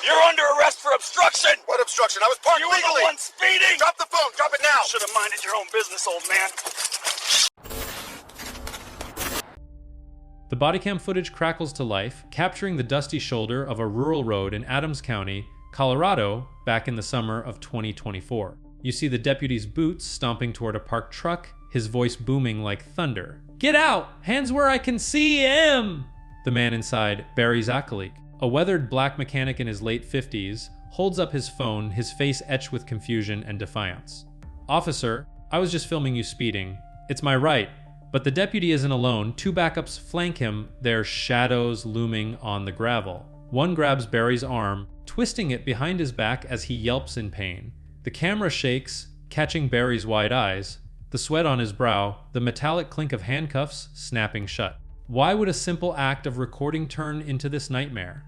You're under arrest for obstruction! What obstruction? I was parked You were legally! the one speeding! Drop the phone! Drop it now! Should have minded your own business, old man. The bodycam footage crackles to life, capturing the dusty shoulder of a rural road in Adams County, Colorado, back in the summer of 2024. You see the deputy's boots stomping toward a parked truck, his voice booming like thunder. "Get out! Hands where I can see him!" The man inside, Barry Zatkalik, a weathered black mechanic in his late 50s, holds up his phone, his face etched with confusion and defiance. "Officer, I was just filming you speeding. It's my right." But the deputy isn't alone. Two backups flank him, their shadows looming on the gravel. One grabs Barry's arm, twisting it behind his back as he yelps in pain. The camera shakes, catching Barry's wide eyes, the sweat on his brow, the metallic clink of handcuffs snapping shut. Why would a simple act of recording turn into this nightmare?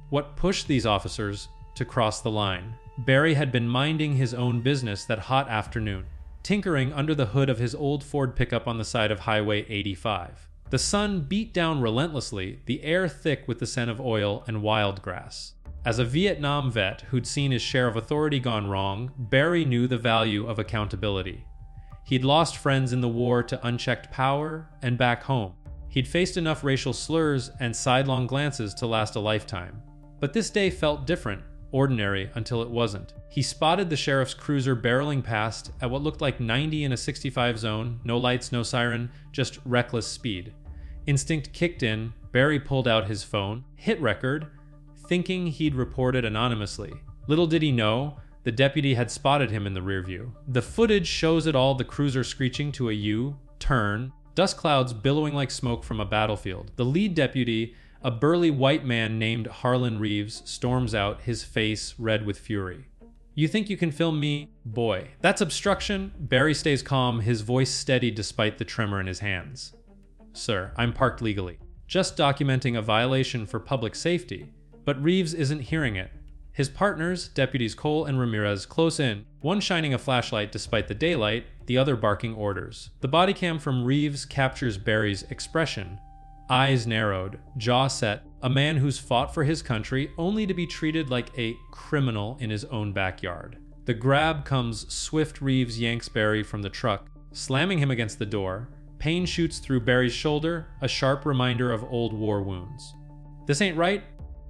What pushed these officers to cross the line? Barry had been minding his own business that hot afternoon, tinkering under the hood of his old Ford pickup on the side of Highway 85. The sun beat down relentlessly, the air thick with the scent of oil and wild grass. As a Vietnam vet who'd seen his share of authority gone wrong, Barry knew the value of accountability. He'd lost friends in the war to unchecked power and back home. He'd faced enough racial slurs and sidelong glances to last a lifetime. But this day felt different. Ordinary until it wasn't. He spotted the sheriff's cruiser barreling past at what looked like 90 in a 65 zone, no lights, no siren, just reckless speed. Instinct kicked in, Barry pulled out his phone, hit record, thinking he'd report it anonymously. Little did he know, the deputy had spotted him in the rearview. The footage shows it all, the cruiser screeching to a U-turn, dust clouds billowing like smoke from a battlefield. The lead deputy, a burly white man named Harlan Reeves, storms out, his face red with fury. "You think you can film me? Boy, that's obstruction." Barry stays calm, his voice steady despite the tremor in his hands. "Sir, I'm parked legally. Just documenting a violation for public safety." But Reeves isn't hearing it. His partners, Deputies Cole and Ramirez, close in, one shining a flashlight despite the daylight, the other barking orders. The bodycam from Reeves captures Barry's expression. Eyes narrowed, jaw set, a man who's fought for his country only to be treated like a criminal in his own backyard. The grab comes swift. Reeves yanks Barry from the truck, slamming him against the door. Pain shoots through Barry's shoulder, a sharp reminder of old war wounds. "This ain't right,"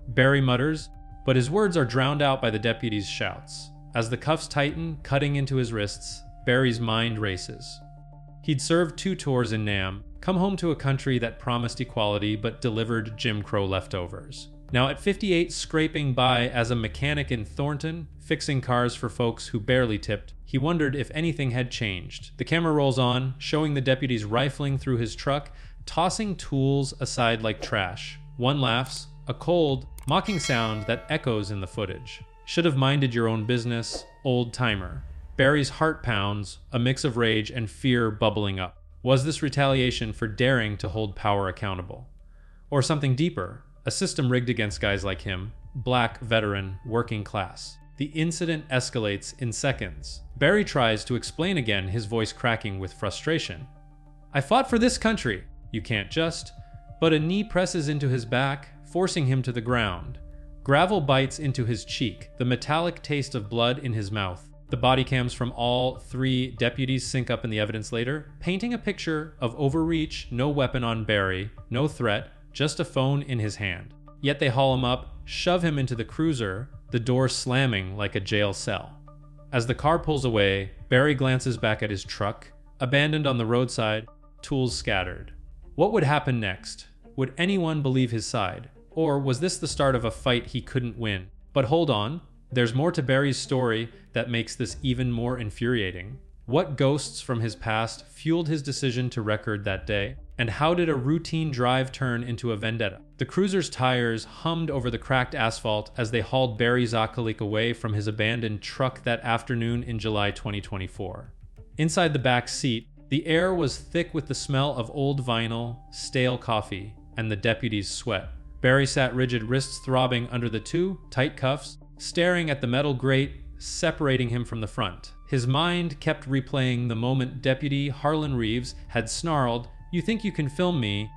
Barry mutters, but his words are drowned out by the deputy's shouts. As the cuffs tighten, cutting into his wrists, Barry's mind races. He'd served 2 tours in Nam, come home to a country that promised equality but delivered Jim Crow leftovers. Now at 58, scraping by as a mechanic in Thornton, fixing cars for folks who barely tipped, he wondered if anything had changed. The camera rolls on, showing the deputies rifling through his truck, tossing tools aside like trash. One laughs, a cold, mocking sound that echoes in the footage. "Should have minded your own business, old timer." Barry's heart pounds, a mix of rage and fear bubbling up. Was this retaliation for daring to hold power accountable? Or something deeper, a system rigged against guys like him, black, veteran, working class? The incident escalates in seconds. Barry tries to explain again, his voice cracking with frustration. "I fought for this country." "You can't just." But a knee presses into his back, forcing him to the ground. Gravel bites into his cheek, the metallic taste of blood in his mouth. The body cams from all 3 deputies sync up in the evidence later, painting a picture of overreach, no weapon on Barry, no threat, just a phone in his hand. Yet they haul him up, shove him into the cruiser, the door slamming like a jail cell. As the car pulls away, Barry glances back at his truck, abandoned on the roadside, tools scattered. What would happen next? Would anyone believe his side? Or was this the start of a fight he couldn't win? But hold on. There's more to Barry's story that makes this even more infuriating. What ghosts from his past fueled his decision to record that day? And how did a routine drive turn into a vendetta? The cruiser's tires hummed over the cracked asphalt as they hauled Barry Zatkalik away from his abandoned truck that afternoon in July 2024. Inside the back seat, the air was thick with the smell of old vinyl, stale coffee, and the deputy's sweat. Barry sat rigid, wrists throbbing under the 2 tight cuffs, staring at the metal grate separating him from the front. His mind kept replaying the moment Deputy Harlan Reeves had snarled, "You think you can film me,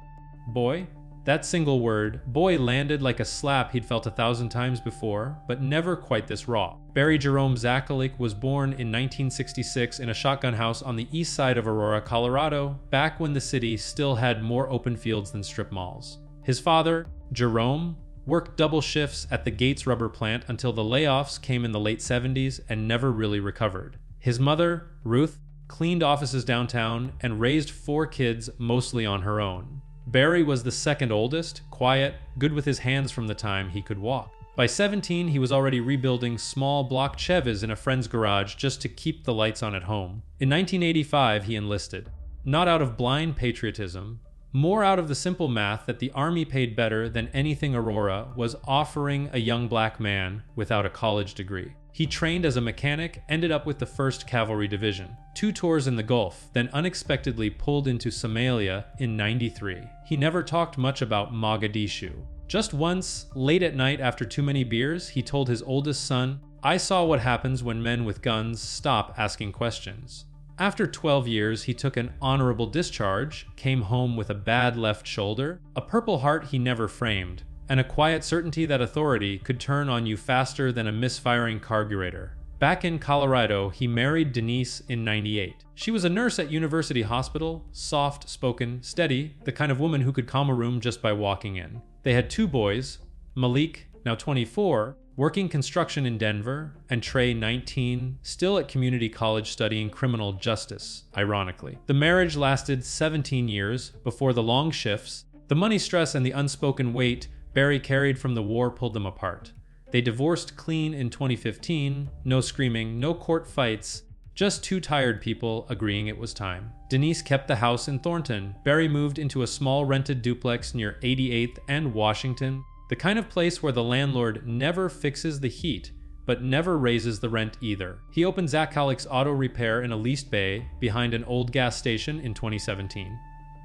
boy?" That single word, boy, landed like a slap he'd felt 1,000 times before, but never quite this raw. Barry Jerome Zatkalik was born in 1966 in a shotgun house on the east side of Aurora, Colorado, back when the city still had more open fields than strip malls. His father, Jerome, worked double shifts at the Gates rubber plant until the layoffs came in the late 70s and never really recovered. His mother, Ruth, cleaned offices downtown and raised 4 kids mostly on her own. Barry was the second oldest, quiet, good with his hands from the time he could walk. By 17, he was already rebuilding small block Chevys in a friend's garage just to keep the lights on at home. In 1985, he enlisted. Not out of blind patriotism, more out of the simple math that the Army paid better than anything Aurora was offering a young black man without a college degree. He trained as a mechanic, ended up with the 1st Cavalry Division, 2 tours in the Gulf, then unexpectedly pulled into Somalia in '93. He never talked much about Mogadishu. Just once, late at night after too many beers, he told his oldest son, "I saw what happens when men with guns stop asking questions." After 12 years, he took an honorable discharge, came home with a bad left shoulder, a Purple Heart he never framed, and a quiet certainty that authority could turn on you faster than a misfiring carburetor. Back in Colorado, he married Denise in '98. She was a nurse at University Hospital, soft-spoken, steady, the kind of woman who could calm a room just by walking in. They had 2 boys, Malik, now 24, working construction in Denver, and Trey, 19, still at community college studying criminal justice, ironically. The marriage lasted 17 years before the long shifts, the money stress, and the unspoken weight Barry carried from the war pulled them apart. They divorced clean in 2015, no screaming, no court fights, just 2 tired people agreeing it was time. Denise kept the house in Thornton. Barry moved into a small rented duplex near 88th and Washington, the kind of place where the landlord never fixes the heat, but never raises the rent either. He opened Zatkalik's auto repair in a leased bay behind an old gas station in 2017.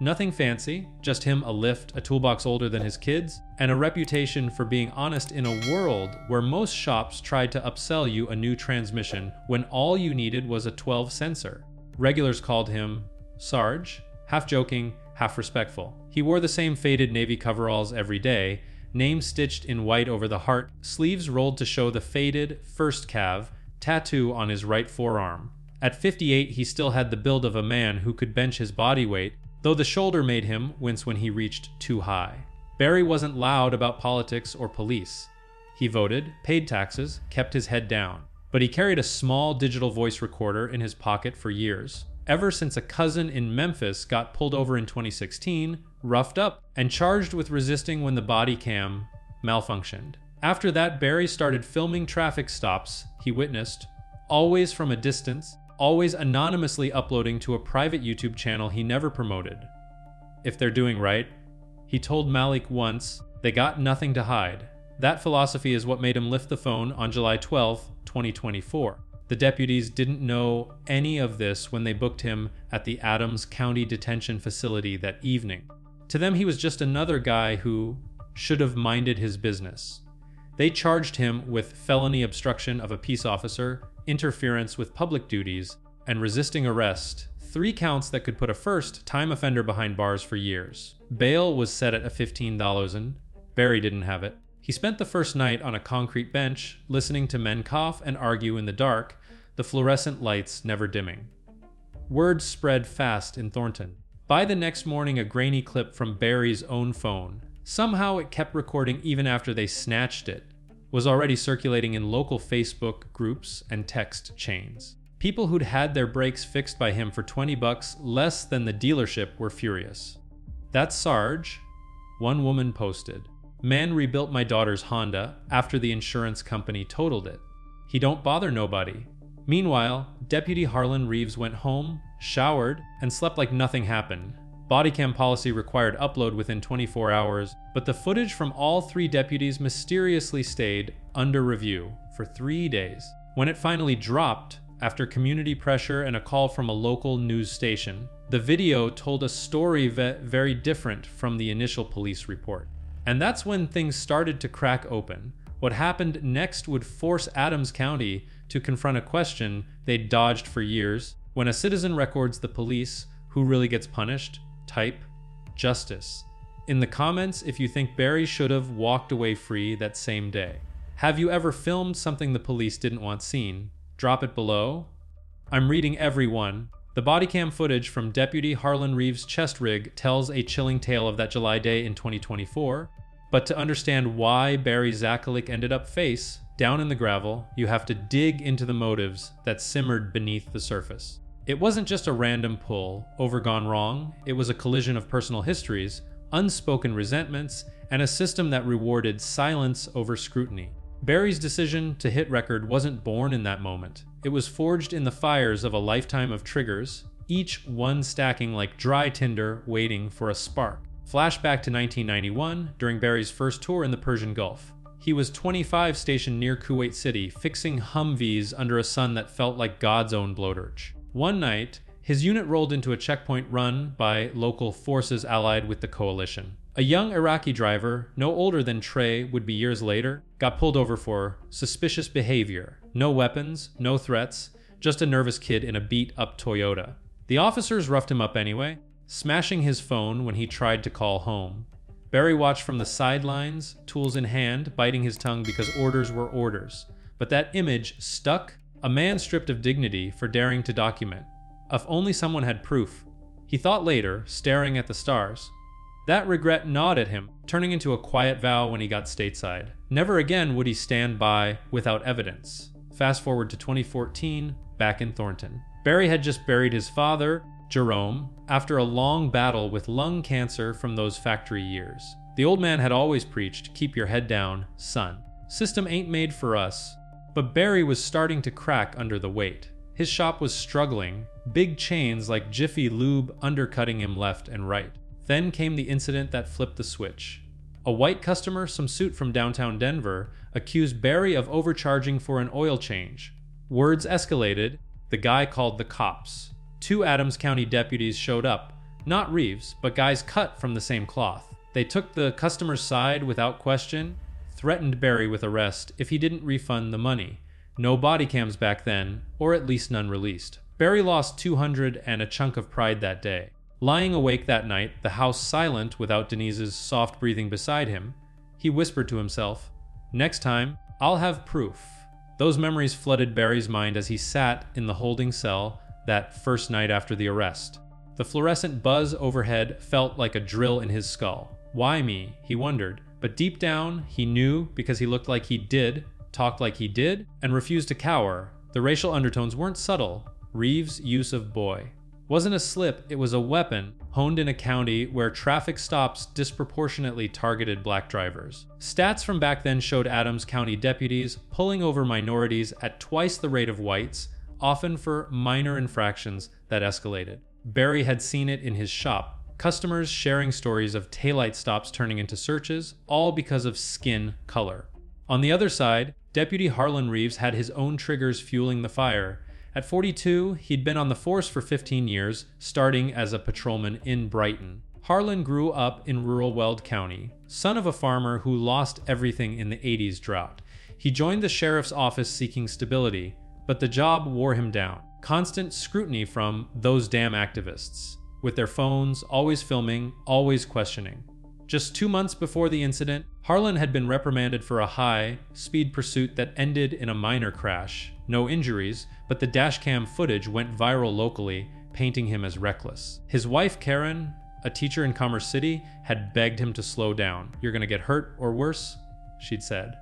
Nothing fancy, just him a lift, a toolbox older than his kids, and a reputation for being honest in a world where most shops tried to upsell you a new transmission when all you needed was a 12 sensor. Regulars called him Sarge, half joking, half respectful. He wore the same faded navy coveralls every day, name stitched in white over the heart, sleeves rolled to show the faded first cav tattoo on his right forearm. At 58, he still had the build of a man who could bench his body weight, though the shoulder made him wince when he reached too high. Barry wasn't loud about politics or police. He voted, paid taxes, kept his head down. But he carried a small digital voice recorder in his pocket for years, ever since a cousin in Memphis got pulled over in 2016, roughed up, and charged with resisting when the body cam malfunctioned. After that, Barry started filming traffic stops he witnessed, always from a distance, always anonymously uploading to a private YouTube channel he never promoted. If they're doing right, he told Malik once, they got nothing to hide. That philosophy is what made him lift the phone on July 12, 2024. The deputies didn't know any of this when they booked him at the Adams County Detention Facility that evening. To them, he was just another guy who should have minded his business. They charged him with felony obstruction of a peace officer, interference with public duties, and resisting arrest, 3 counts that could put a first-time offender behind bars for years. Bail was set at a $15,000. Barry didn't have it. He spent the first night on a concrete bench, listening to men cough and argue in the dark, the fluorescent lights never dimming. Word spread fast in Thornton. By the next morning, a grainy clip from Barry's own phone, somehow it kept recording even after they snatched it, was already circulating in local Facebook groups and text chains. People who'd had their brakes fixed by him for $20 less than the dealership were furious. "That's Sarge," one woman posted. "Man rebuilt my daughter's Honda after the insurance company totaled it. He don't bother nobody." Meanwhile, Deputy Harlan Reeves went home, showered, and slept like nothing happened. Bodycam policy required upload within 24 hours, but the footage from all 3 deputies mysteriously stayed under review for 3 days. When it finally dropped, after community pressure and a call from a local news station, the video told a story very different from the initial police report. And that's when things started to crack open. What happened next would force Adams County to confront a question they'd dodged for years. When a citizen records the police, who really gets punished? Type justice. in the comments if you think Barry should have walked away free that same day. Have you ever filmed something the police didn't want seen? Drop it below. I'm reading every one. The bodycam footage from Deputy Harlan Reeves' chest rig tells a chilling tale of that July day in 2024. But to understand why Barry Zatkalik ended up face down in the gravel, you have to dig into the motives that simmered beneath the surface. It wasn't just a random pull over gone wrong, it was a collision of personal histories, unspoken resentments, and a system that rewarded silence over scrutiny. Barry's decision to hit record wasn't born in that moment. It was forged in the fires of a lifetime of triggers, each one stacking like dry tinder waiting for a spark. Flashback to 1991, during Barry's first tour in the Persian Gulf. He was 25 stationed near Kuwait City, fixing Humvees under a sun that felt like God's own blowtorch. One night, his unit rolled into a checkpoint run by local forces allied with the coalition. A young Iraqi driver, no older than Trey would be years later, got pulled over for suspicious behavior. No weapons, no threats, just a nervous kid in a beat-up Toyota. The officers roughed him up anyway, smashing his phone when he tried to call home. Barry watched from the sidelines, tools in hand, biting his tongue because orders were orders. But that image stuck. A man stripped of dignity for daring to document. If only someone had proof. He thought later, staring at the stars. That regret gnawed at him, turning into a quiet vow when he got stateside. Never again would he stand by without evidence. Fast forward to 2014, back in Thornton. Barry had just buried his father, Jerome, after a long battle with lung cancer from those factory years. The old man had always preached, "Keep your head down, son. System ain't made for us." But Barry was starting to crack under the weight. His shop was struggling, big chains like Jiffy Lube undercutting him left and right. Then came the incident that flipped the switch. A white customer, some suit from downtown Denver, accused Barry of overcharging for an oil change. Words escalated. The guy called the cops. 2 Adams County deputies showed up. Not Reeves, but guys cut from the same cloth. They took the customer's side without question, threatened Barry with arrest if he didn't refund the money. No body cams back then, or at least none released. Barry lost $200 and a chunk of pride that day. Lying awake that night, the house silent without Denise's soft breathing beside him, he whispered to himself, "Next time, I'll have proof." Those memories flooded Barry's mind as he sat in the holding cell that first night after the arrest. The fluorescent buzz overhead felt like a drill in his skull. Why me? He wondered. But deep down, he knew because he looked like he did, talked like he did, and refused to cower. The racial undertones weren't subtle. Reeves' use of boy wasn't a slip, it was a weapon, honed in a county where traffic stops disproportionately targeted black drivers. Stats from back then showed Adams County deputies pulling over minorities at twice the rate of whites, often for minor infractions that escalated. Barry had seen it in his shop. Customers sharing stories of taillight stops turning into searches, all because of skin color. On the other side, Deputy Harlan Reeves had his own triggers fueling the fire. At 42, he'd been on the force for 15 years, starting as a patrolman in Brighton. Harlan grew up in rural Weld County, son of a farmer who lost everything in the 80s drought. He joined the sheriff's office seeking stability, but the job wore him down. Constant scrutiny from those damn activists, with their phones, always filming, always questioning. Just 2 months before the incident, Harlan had been reprimanded for a high-speed pursuit that ended in a minor crash. No injuries, but the dashcam footage went viral locally, painting him as reckless. His wife, Karen, a teacher in Commerce City, had begged him to slow down. "You're gonna get hurt or worse," she'd said.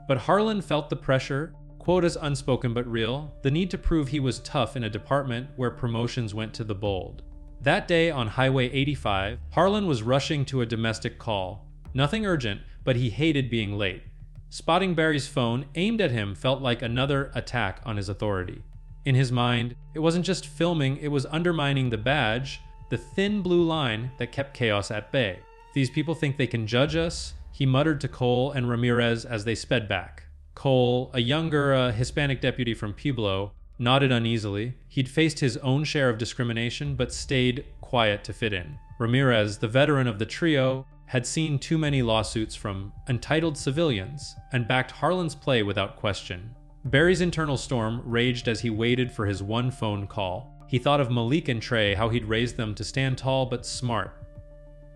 But Harlan felt the pressure, quotas unspoken but real, the need to prove he was tough in a department where promotions went to the bold. That day on Highway 85, Harlan was rushing to a domestic call. Nothing urgent, but he hated being late. Spotting Barry's phone aimed at him felt like another attack on his authority. In his mind, it wasn't just filming, it was undermining the badge, the thin blue line that kept chaos at bay. "These people think they can judge us," he muttered to Cole and Ramirez as they sped back. Cole, a younger Hispanic deputy from Pueblo, nodded uneasily. He'd faced his own share of discrimination, but stayed quiet to fit in. Ramirez, the veteran of the trio, had seen too many lawsuits from entitled civilians and backed Harlan's play without question. Barry's internal storm raged as he waited for his one phone call. He thought of Malik and Trey, how he'd raised them to stand tall but smart.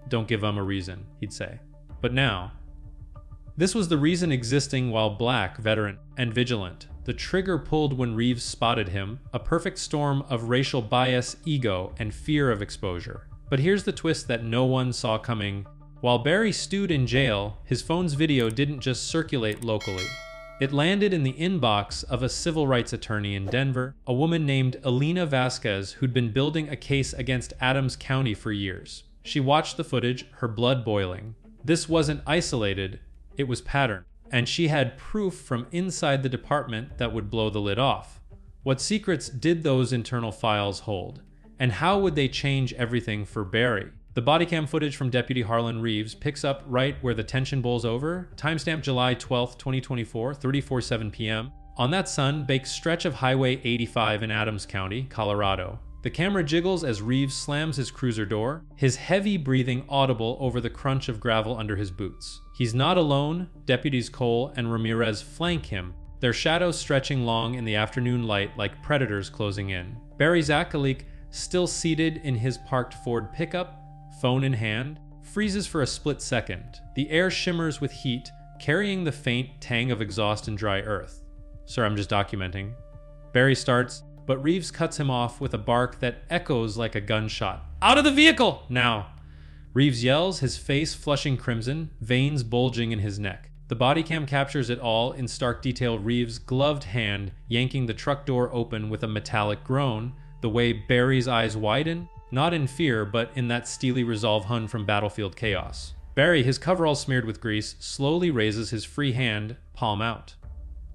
Don't give 'em a reason, he'd say. But now, this was the reason existing while black, veteran, and vigilant. The trigger pulled when Reeves spotted him, a perfect storm of racial bias, ego, and fear of exposure. But here's the twist that no one saw coming. While Barry stewed in jail, his phone's video didn't just circulate locally. It landed in the inbox of a civil rights attorney in Denver, a woman named Elena Vasquez who'd been building a case against Adams County for years. She watched the footage, her blood boiling. This wasn't isolated, it was patterned. And she had proof from inside the department that would blow the lid off. What secrets did those internal files hold? And how would they change everything for Barry? The bodycam footage from Deputy Harlan Reeves picks up right where the tension bowls over, timestamp July 12, 2024, 3:47 p.m., on that sun-baked stretch of Highway 85 in Adams County, Colorado. The camera jiggles as Reeves slams his cruiser door, his heavy breathing audible over the crunch of gravel under his boots. He's not alone. Deputies Cole and Ramirez flank him, their shadows stretching long in the afternoon light like predators closing in. Barry Zatkalik, still seated in his parked Ford pickup, phone in hand, freezes for a split second. The air shimmers with heat, carrying the faint tang of exhaust and dry earth. Sir, I'm just documenting. Barry starts, but Reeves cuts him off with a bark that echoes like a gunshot. Out of the vehicle, now! Reeves yells, his face flushing crimson, veins bulging in his neck. The bodycam captures it all in stark detail, Reeves' gloved hand yanking the truck door open with a metallic groan, the way Barry's eyes widen, not in fear, but in that steely resolve Hun from Battlefield Chaos. Barry, his coverall smeared with grease, slowly raises his free hand, palm out.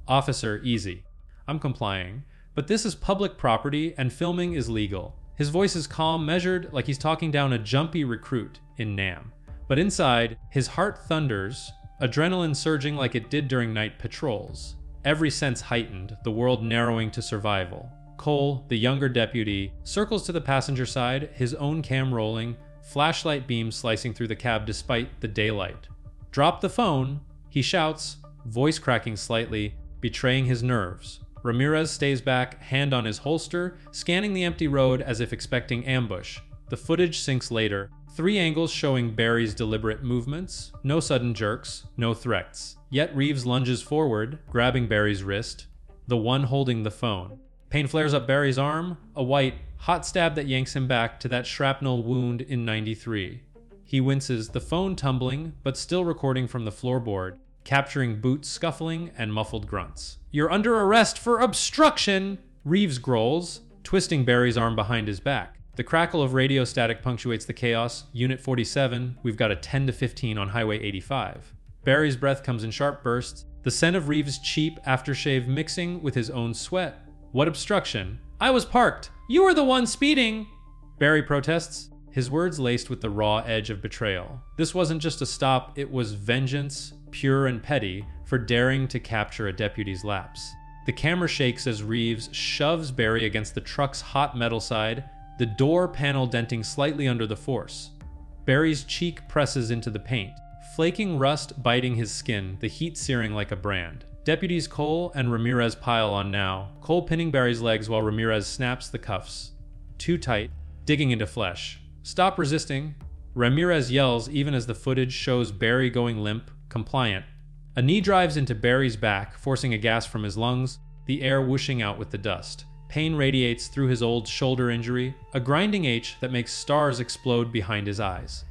Officer, easy. I'm complying. But this is public property and filming is legal. His voice is calm, measured, like he's talking down a jumpy recruit in Nam. But inside, his heart thunders, adrenaline surging like it did during night patrols. Every sense heightened, the world narrowing to survival. Cole, the younger deputy, circles to the passenger side, his own cam rolling, flashlight beams slicing through the cab despite the daylight. Drop the phone, he shouts, voice cracking slightly, betraying his nerves. Ramirez stays back, hand on his holster, scanning the empty road as if expecting ambush. The footage syncs later, 3 angles showing Barry's deliberate movements, no sudden jerks, no threats. Yet Reeves lunges forward, grabbing Barry's wrist, the one holding the phone. Pain flares up Barry's arm, a white, hot stab that yanks him back to that shrapnel wound in '93. He winces, the phone tumbling, but still recording from the floorboard, capturing boots scuffling and muffled grunts. You're under arrest for obstruction, Reeves growls, twisting Barry's arm behind his back. The crackle of radio static punctuates the chaos. Unit 47, we've got a 10 to 15 on Highway 85. Barry's breath comes in sharp bursts, the scent of Reeves' cheap aftershave mixing with his own sweat. What obstruction? I was parked. You were the one speeding. Barry protests, his words laced with the raw edge of betrayal. This wasn't just a stop, it was vengeance, pure and petty, for daring to capture a deputy's lapse. The camera shakes as Reeves shoves Barry against the truck's hot metal side, the door panel denting slightly under the force. Barry's cheek presses into the paint, flaking rust biting his skin, the heat searing like a brand. Deputies Cole and Ramirez pile on now, Cole pinning Barry's legs while Ramirez snaps the cuffs. Too tight, digging into flesh. Stop resisting. Ramirez yells even as the footage shows Barry going limp, compliant. A knee drives into Barry's back, forcing a gasp from his lungs, the air whooshing out with the dust. Pain radiates through his old shoulder injury, a grinding ache that makes stars explode behind his eyes.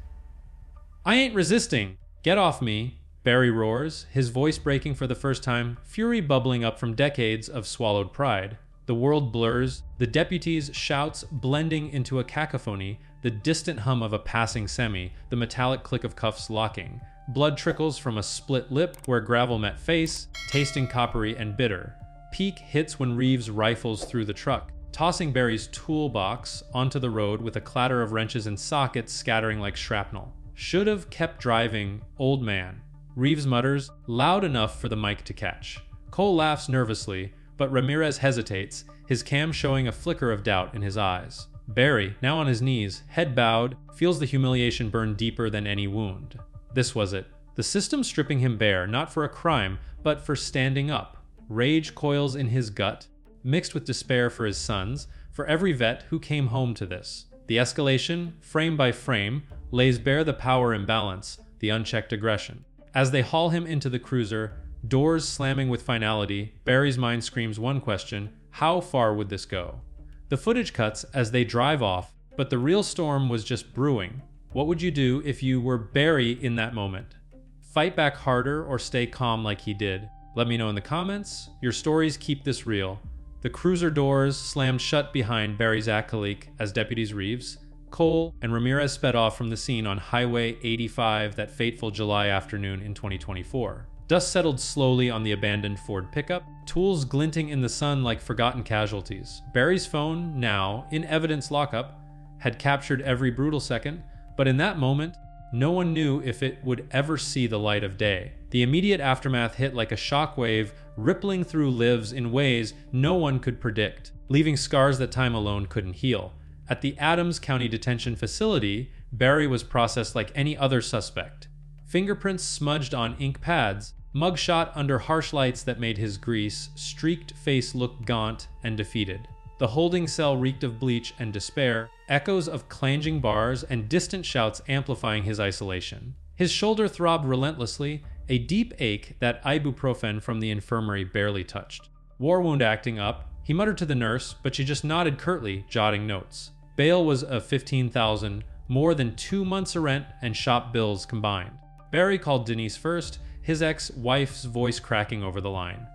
I ain't resisting. Get off me. Barry roars, his voice breaking for the first time, fury bubbling up from decades of swallowed pride. The world blurs, the deputies' shouts blending into a cacophony, the distant hum of a passing semi, the metallic click of cuffs locking. Blood trickles from a split lip where gravel met face, tasting coppery and bitter. Peak hits when Reeves rifles through the truck, tossing Barry's toolbox onto the road with a clatter of wrenches and sockets scattering like shrapnel. Should've kept driving, old man. Reeves mutters, loud enough for the mic to catch. Cole laughs nervously, but Ramirez hesitates, his cam showing a flicker of doubt in his eyes. Barry, now on his knees, head bowed, feels the humiliation burn deeper than any wound. This was it. The system stripping him bare, not for a crime, but for standing up. Rage coils in his gut, mixed with despair for his sons, for every vet who came home to this. The escalation, frame by frame, lays bare the power imbalance, the unchecked aggression. As they haul him into the cruiser, doors slamming with finality, Barry's mind screams one question: how far would this go? The footage cuts as they drive off, but the real storm was just brewing. What would you do if you were Barry in that moment? Fight back harder or stay calm like he did? Let me know in the comments. Your stories keep this real. The cruiser doors slammed shut behind Barry Zatkalik as deputies Reeves, Cole, and Ramirez sped off from the scene on Highway 85 that fateful July afternoon in 2024. Dust settled slowly on the abandoned Ford pickup, tools glinting in the sun like forgotten casualties. Barry's phone, now in evidence lockup, had captured every brutal second, but in that moment, no one knew if it would ever see the light of day. The immediate aftermath hit like a shockwave, rippling through lives in ways no one could predict, leaving scars that time alone couldn't heal. At the Adams County Detention Facility, Barry was processed like any other suspect. Fingerprints smudged on ink pads, mugshot under harsh lights that made his grease-streaked face look gaunt and defeated. The holding cell reeked of bleach and despair, echoes of clanging bars and distant shouts amplifying his isolation. His shoulder throbbed relentlessly, a deep ache that ibuprofen from the infirmary barely touched. War wound acting up, he muttered to the nurse, but she just nodded curtly, jotting notes. Bail was of $15,000, more than 2 months' rent and shop bills combined. Barry called Denise first, his ex-wife's voice cracking over the line.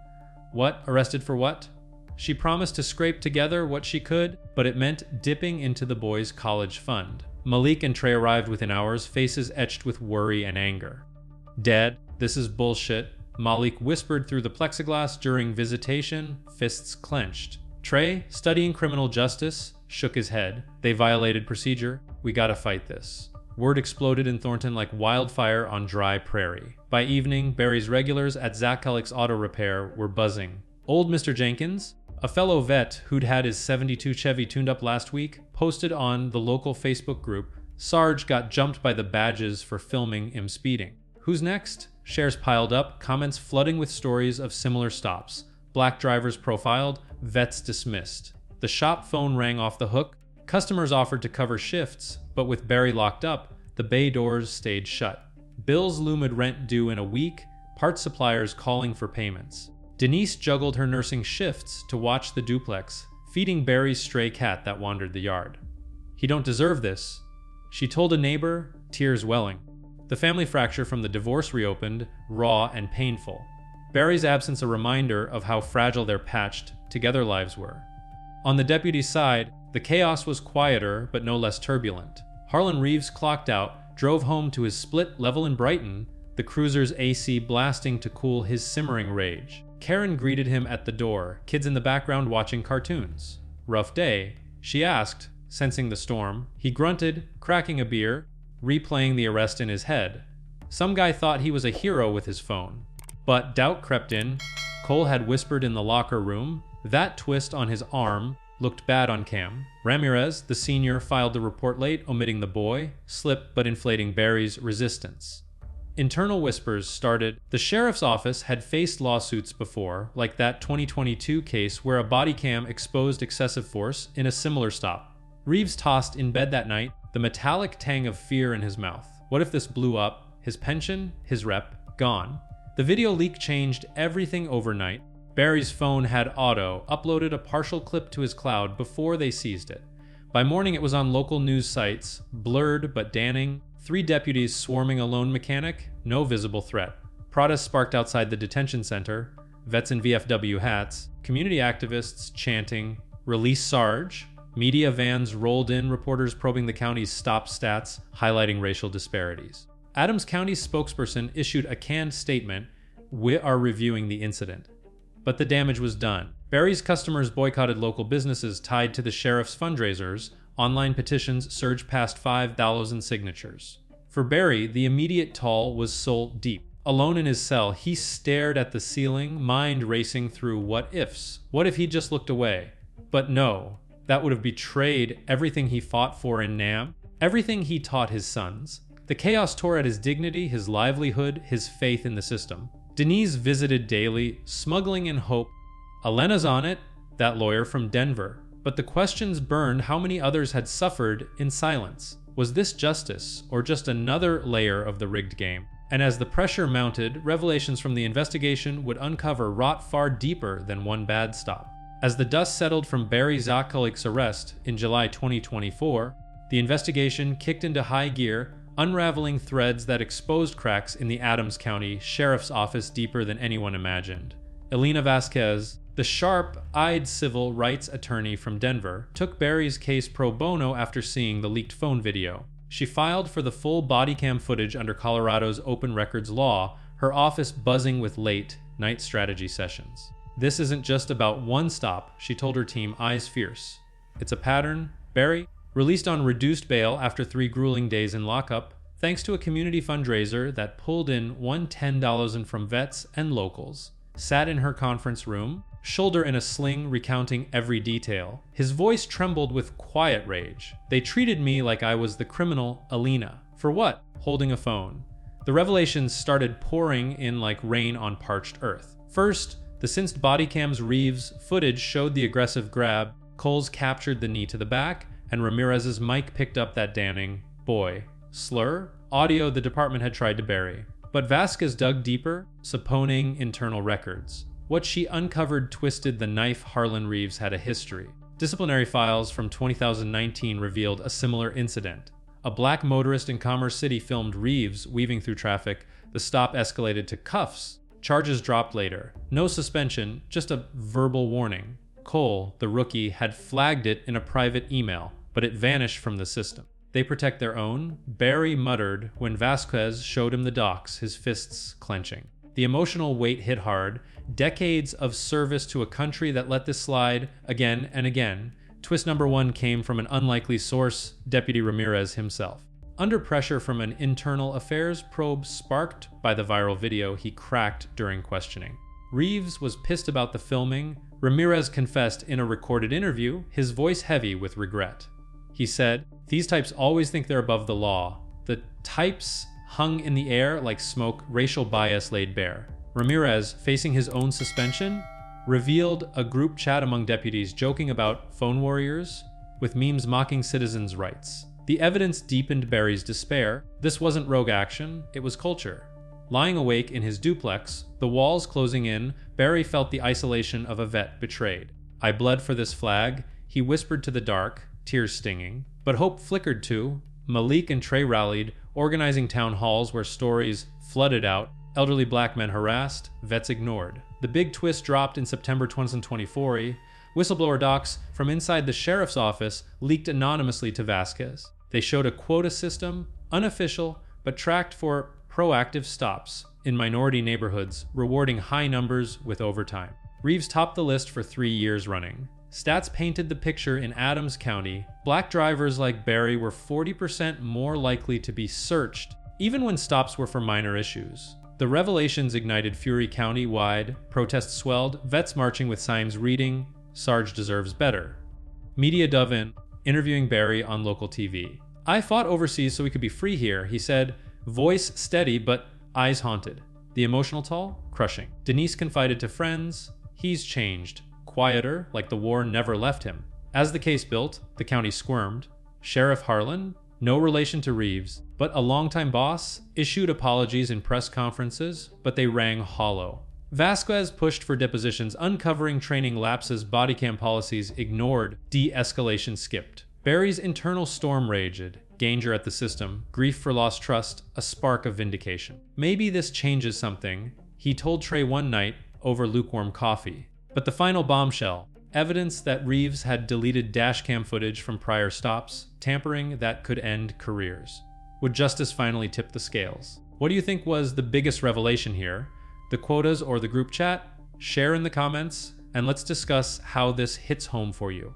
What? Arrested for what? She promised to scrape together what she could, but it meant dipping into the boys' college fund. Malik and Trey arrived within hours, faces etched with worry and anger. Dead, this is bullshit, Malik whispered through the plexiglass during visitation, fists clenched. Trey, studying criminal justice, shook his head. They violated procedure. We gotta fight this. Word exploded in Thornton like wildfire on dry prairie. By evening, Barry's regulars at Zatkalik's auto repair were buzzing. Old Mr. Jenkins, a fellow vet who'd had his '72 Chevy tuned up last week, posted on the local Facebook group, Sarge got jumped by the badges for filming him speeding. Who's next? Shares piled up, comments flooding with stories of similar stops. Black drivers profiled, vets dismissed. The shop phone rang off the hook. Customers offered to cover shifts, but with Barry locked up, the bay doors stayed shut. Bills loomed rent due in a week, parts suppliers calling for payments. Denise juggled her nursing shifts to watch the duplex, feeding Barry's stray cat that wandered the yard. He don't deserve this, she told a neighbor, tears welling. The family fracture from the divorce reopened, raw and painful. Barry's absence a reminder of how fragile their patched together lives were. On the deputy's side, the chaos was quieter but no less turbulent. Harlan Reeves clocked out, drove home to his split level in Brighton, the cruiser's AC blasting to cool his simmering rage. Karen greeted him at the door, kids in the background watching cartoons. Rough day, she asked, sensing the storm. He grunted, cracking a beer, replaying the arrest in his head. Some guy thought he was a hero with his phone. But doubt crept in. Cole had whispered in the locker room. That twist on his arm looked bad on cam. Ramirez, the senior, filed the report late, omitting the boy, slip but inflating Barry's resistance. Internal whispers started. The sheriff's office had faced lawsuits before, like that 2022 case where a bodycam exposed excessive force in a similar stop. Reeves tossed in bed that night, the metallic tang of fear in his mouth. What if this blew up? His pension, his rep, gone. The video leak changed everything overnight. Barry's phone had uploaded a partial clip to his cloud before they seized it. By morning it was on local news sites, blurred but damning. 3 deputies swarming a lone mechanic, no visible threat. Protests sparked outside the detention center, vets in VFW hats, community activists chanting, "Release Sarge." Media vans rolled in, reporters probing the county's stop stats, highlighting racial disparities. Adams County's spokesperson issued a canned statement, "We are reviewing the incident." But the damage was done. Barry's customers boycotted local businesses tied to the sheriff's fundraisers. Online petitions surged past 5,000 signatures. For Barry, the immediate toll was soul deep. Alone in his cell, he stared at the ceiling, mind racing through what ifs. What if he just looked away? But no, that would have betrayed everything he fought for in Nam, everything he taught his sons. The chaos tore at his dignity, his livelihood, his faith in the system. Denise visited daily, smuggling in hope. Elena's on it, that lawyer from Denver. But the questions burned how many others had suffered in silence. Was this justice, or just another layer of the rigged game? And as the pressure mounted, revelations from the investigation would uncover rot far deeper than one bad stop. As the dust settled from Barry Zatkalik's arrest in July 2024, the investigation kicked into high gear, unraveling threads that exposed cracks in the Adams County Sheriff's Office deeper than anyone imagined. Elena Vasquez, the sharp-eyed civil rights attorney from Denver, took Barry's case pro bono after seeing the leaked phone video. She filed for the full body cam footage under Colorado's open records law, her office buzzing with late-night strategy sessions. This isn't just about one stop, she told her team, eyes fierce. It's a pattern. Barry, released on reduced bail after 3 grueling days in lockup, thanks to a community fundraiser that pulled in $110 from vets and locals, sat in her conference room, shoulder in a sling, recounting every detail. His voice trembled with quiet rage. They treated me like I was the criminal Alina. For what? Holding a phone. The revelations started pouring in like rain on parched earth. First, the cinced body cam's Reeves footage showed the aggressive grab. Coles captured the knee to the back, and Ramirez's mic picked up that damning boy slur audio the department had tried to bury. But Vasquez dug deeper, subpoenaing internal records. What she uncovered twisted the knife. Harlan Reeves had a history. Disciplinary files from 2019 revealed a similar incident. A black motorist in Commerce City filmed Reeves weaving through traffic. The stop escalated to cuffs. Charges dropped later. No suspension, just a verbal warning. Cole, the rookie, had flagged it in a private email, but it vanished from the system. They protect their own, Barry muttered when Vasquez showed him the docs, his fists clenching. The emotional weight hit hard. Decades of service to a country that let this slide again and again. Twist number 1 came from an unlikely source, Deputy Ramirez himself. Under pressure from an internal affairs probe sparked by the viral video, he cracked during questioning. Reeves was pissed about the filming. Ramirez confessed in a recorded interview, his voice heavy with regret. He said, "These types always think they're above the law. The types hung in the air like smoke, racial bias laid bare." Ramirez, facing his own suspension, revealed a group chat among deputies joking about phone warriors, with memes mocking citizens' rights. The evidence deepened Barry's despair. This wasn't rogue action, it was culture. Lying awake in his duplex, the walls closing in, Barry felt the isolation of a vet betrayed. "I bled for this flag," he whispered to the dark, tears stinging. But hope flickered too. Malik and Trey rallied, organizing town halls where stories flooded out. Elderly black men harassed, vets ignored. The big twist dropped in September 2024. Whistleblower docs from inside the sheriff's office leaked anonymously to Vasquez. They showed a quota system, unofficial, but tracked for proactive stops in minority neighborhoods, rewarding high numbers with overtime. Reeves topped the list for 3 years running. Stats painted the picture in Adams County. Black drivers like Barry were 40% more likely to be searched, even when stops were for minor issues. The revelations ignited fury county-wide. Protests swelled, vets marching with signs reading, "Sarge deserves better." Media dove in, interviewing Barry on local TV. "I fought overseas so we could be free here," he said, voice steady but eyes haunted. The emotional toll? Crushing. Denise confided to friends, "He's changed. Quieter, like the war never left him." As the case built, the county squirmed. Sheriff Harlan, no relation to Reeves, but a longtime boss, issued apologies in press conferences, but they rang hollow. Vasquez pushed for depositions, uncovering training lapses. Bodycam policies ignored. De-escalation skipped. Barry's internal storm raged. Danger at the system, grief for lost trust, a spark of vindication. "Maybe this changes something," he told Trey one night over lukewarm coffee. But the final bombshell, evidence that Reeves had deleted dashcam footage from prior stops, tampering that could end careers. Would justice finally tip the scales? What do you think was the biggest revelation here? The quotas or the group chat? Share in the comments, and let's discuss how this hits home for you.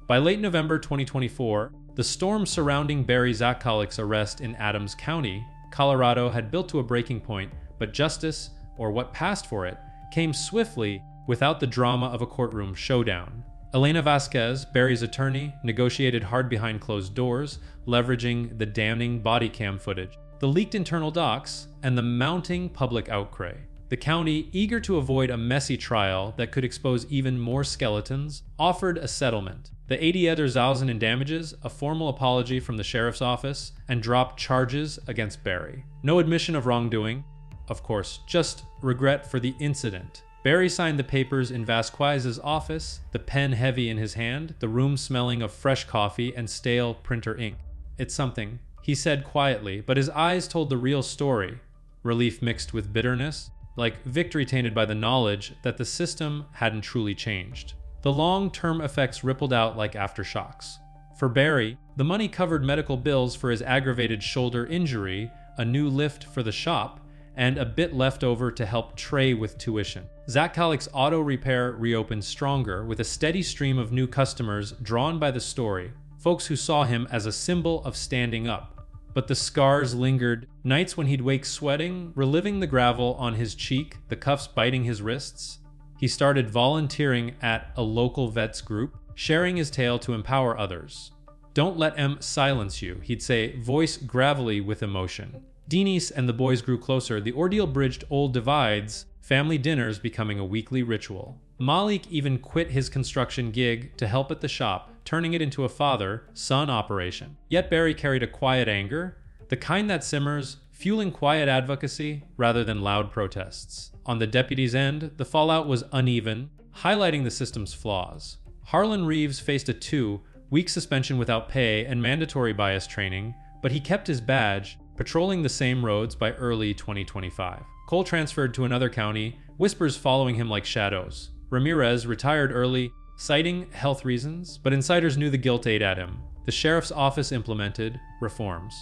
By late November 2024, the storm surrounding Barry Zatkalik's arrest in Adams County, Colorado, had built to a breaking point, but justice, or what passed for it, came swiftly without the drama of a courtroom showdown. Elena Vasquez, Barry's attorney, negotiated hard behind closed doors, leveraging the damning body cam footage, the leaked internal docs, and the mounting public outcry. The county, eager to avoid a messy trial that could expose even more skeletons, offered a settlement. The 80,000 in damages, a formal apology from the sheriff's office, and dropped charges against Barry. No admission of wrongdoing, of course, just regret for the incident. Barry signed the papers in Vasquez's office, the pen heavy in his hand, the room smelling of fresh coffee and stale printer ink. "It's something," he said quietly, but his eyes told the real story. Relief mixed with bitterness, like victory tainted by the knowledge that the system hadn't truly changed. The long-term effects rippled out like aftershocks. For Barry, the money covered medical bills for his aggravated shoulder injury, a new lift for the shop, and a bit left over to help Trey with tuition. Zatkalik's auto repair reopened stronger, with a steady stream of new customers drawn by the story, folks who saw him as a symbol of standing up. But the scars lingered, nights when he'd wake sweating, reliving the gravel on his cheek, the cuffs biting his wrists. He started volunteering at a local vets group, sharing his tale to empower others. "Don't let em silence you," he'd say, voice gravelly with emotion. Denise and the boys grew closer. The ordeal bridged old divides, family dinners becoming a weekly ritual. Malik even quit his construction gig to help at the shop, turning it into a father-son operation. Yet Barry carried a quiet anger, the kind that simmers, fueling quiet advocacy rather than loud protests. On the deputies' end, the fallout was uneven, highlighting the system's flaws. Harlan Reeves faced a 2-week suspension without pay and mandatory bias training, but he kept his badge, patrolling the same roads by early 2025. Cole transferred to another county, whispers following him like shadows. Ramirez retired early, citing health reasons, but insiders knew the guilt ate at him. The sheriff's office implemented reforms.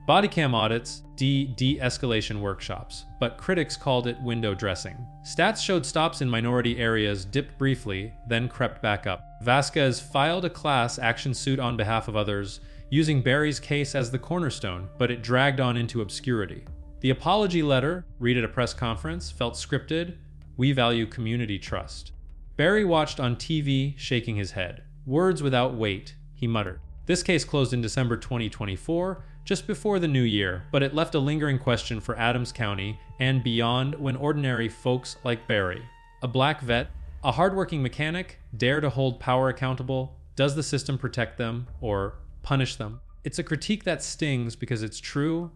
Bodycam audits, de-escalation workshops, but critics called it window dressing. Stats showed stops in minority areas dipped briefly, then crept back up. Vasquez filed a class action suit on behalf of others, using Barry's case as the cornerstone, but it dragged on into obscurity. The apology letter, read at a press conference, felt scripted. "We value community trust." Barry watched on TV, shaking his head. "Words without weight," he muttered. This case closed in December 2024, just before the new year, but it left a lingering question for Adams County and beyond when ordinary folks like Barry, a black vet, a hardworking mechanic, dare to hold power accountable. Does the system protect them or punish them? It's a critique that stings because it's true.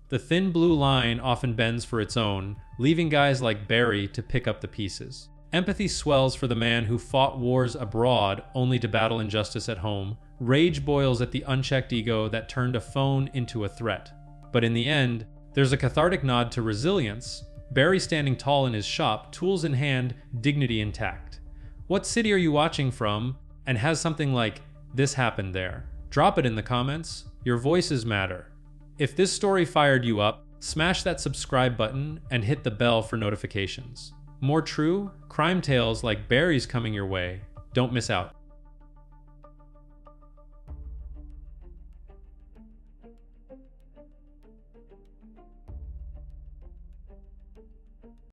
The thin blue line often bends for its own, leaving guys like Barry to pick up the pieces. Empathy swells for the man who fought wars abroad only to battle injustice at home. Rage boils at the unchecked ego that turned a phone into a threat. But in the end, there's a cathartic nod to resilience. Barry standing tall in his shop, tools in hand, dignity intact. What city are you watching from, and has something like this happened there? Drop it in the comments. Your voices matter. If this story fired you up, smash that subscribe button and hit the bell for notifications. More true crime tales like Barry's coming your way. Don't miss out.